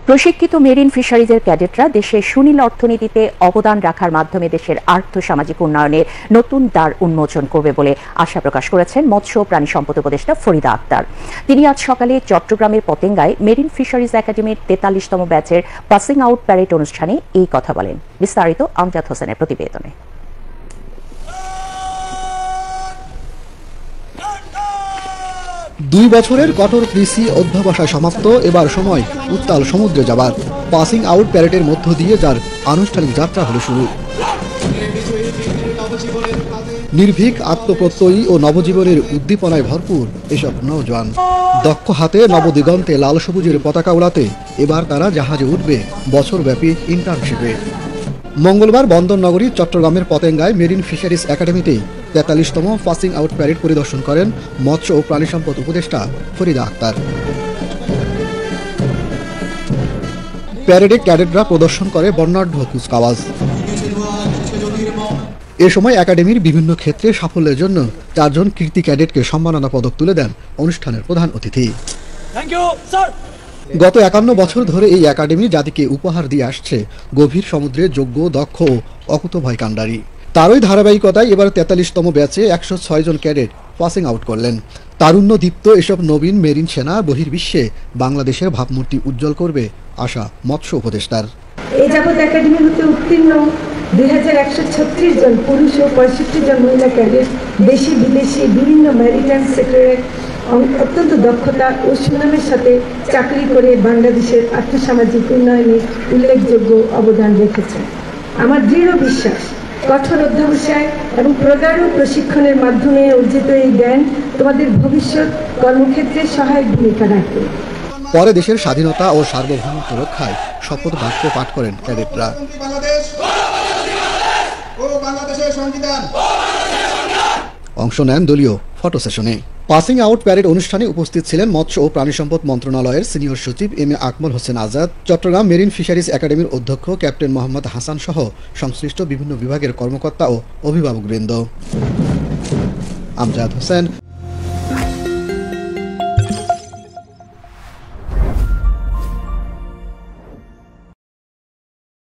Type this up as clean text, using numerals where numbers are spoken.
প্রশিক্ষিত মেরিন ফিশারিজের ক্যাডেটরা দেশের সুনীল অর্থনীতিতে অবদান রাখার মাধ্যমে দেশের আর্থ-সামাজিক উন্নয়নের নতুন দ্বার উন্মোচন করবে বলে আশা প্রকাশ করেছেন মৎস্য ও প্রাণী সম্পদ উপদেষ্টা ফরিদা আক্তার। তিনি আজ সকালে চট্টগ্রামের পতেঙ্গায় মেরিন ফিশারিজ একাডেমির ৪৩তম ব্যাচের পাসিং আউট প্যারেড অনুষ্ঠানে এই কথা বলেন। বিস্তারিত আমজাদ হোসেনের প্রতিবেদনে। ২ বছরের কঠোর কৃষি অধ্যবসায় সমাপ্ত, এবার সময় উত্তাল সমুদ্রে যাবার। পাসিং আউট প্যারেডের মধ্য দিয়ে যার আনুষ্ঠানিক যাত্রা হলো শুরু। নির্ভীক, আত্মপ্রত্যয়ী ও নবজীবনের উদ্দীপনায় ভরপুর এসব নওজোয়ান। দক্ষ হাতে নবদিগন্তে লাল সবুজের পতাকা উড়াতে এবার তারা জাহাজে উঠবে বছরব্যাপী ইন্টার্নশিপে। মঙ্গলবার বন্দরনগরী চট্টগ্রামের পতেঙ্গায় মেরিন ফিশারিজ একাডেমিতে ৪৩তম পাসিং আউট প্যারেড পরিদর্শন করেন মৎস্য ও প্রাণী সম্পদ উপদেষ্টা ফরিদা আক্তার। প্যারেডে ক্যাডেটরা প্রদর্শন করে বর্ণাঢ্য কুচকাওয়াজ। এ সময় একাডেমির বিভিন্ন ক্ষেত্রে সাফল্যের জন্য ৪ জন কীর্তি ক্যাডেটকে সম্মাননা পদক তুলে দেন অনুষ্ঠানের প্রধান অতিথি। গত ৫১ বছর ধরে এই একাডেমি জাতিকে উপহার দিয়ে আসছে গভীর সমুদ্রে যোগ্য, দক্ষ ও অকুতোভয় কাণ্ডারি। তারই ধারাবাহিকতায় এবার ৪৩তম ব্যাচে ১০৬ জন ক্যাডেট পাসিং আউট করলেন। তারুণ্য দীপ্ত এসব নবীন মেরিন সেনা বহির্বিশ্বে বাংলাদেশের ভাবমূর্তি উজ্জ্বল করবে আশা মৎস্য উপদেষ্টার। এই যাবৎ একাডেমি হতে উত্তীর্ণ ২১36 জন পুরুষ ও ৬৫ জন মহিলা ক্যাডেট দেশি বিদেশি বিভিন্ন ম্যারিটাইম সেক্টরে অত্যন্ত দক্ষতা ও সুনামের সাথে চাকরি করে বাংলাদেশের আর্থসামাজিক উন্নয়নে উল্লেখযোগ্য অবদান রেখেছে। আমার দৃঢ় বিশ্বাস, কঠোর অধ্যবসায় এবং প্রগাঢ় প্রশিক্ষণের মাধ্যমে অর্জিত এই জ্ঞান তোমাদের ভবিষ্যৎ কর্মক্ষেত্রে সহায়ক ভূমিকা রাখবে। পরে দেশের স্বাধীনতা ও সার্বভৌমত্ব রক্ষায় শপথ বাক্য পাঠ করেন ক্যাডেটরা। অংশ নেন দলীয় ফটো সেশনে। পাসিং আউট প্যারেড অনুষ্ঠানে উপস্থিত ছিলেন মৎস্য ও প্রাণী সম্পদ মন্ত্রণালয়ের সিনিয়র সচিব M A Akmal Hossain Azad, Chittagong marine fisheries একাডেমির অধ্যক্ষ ক্যাপ্টেন মোহাম্মদ হাসান সহ সংশ্লিষ্ট বিভিন্ন বিভাগের কর্মকর্তা ও অভিভাবকবৃন্দ। আমজাদ হোসেন।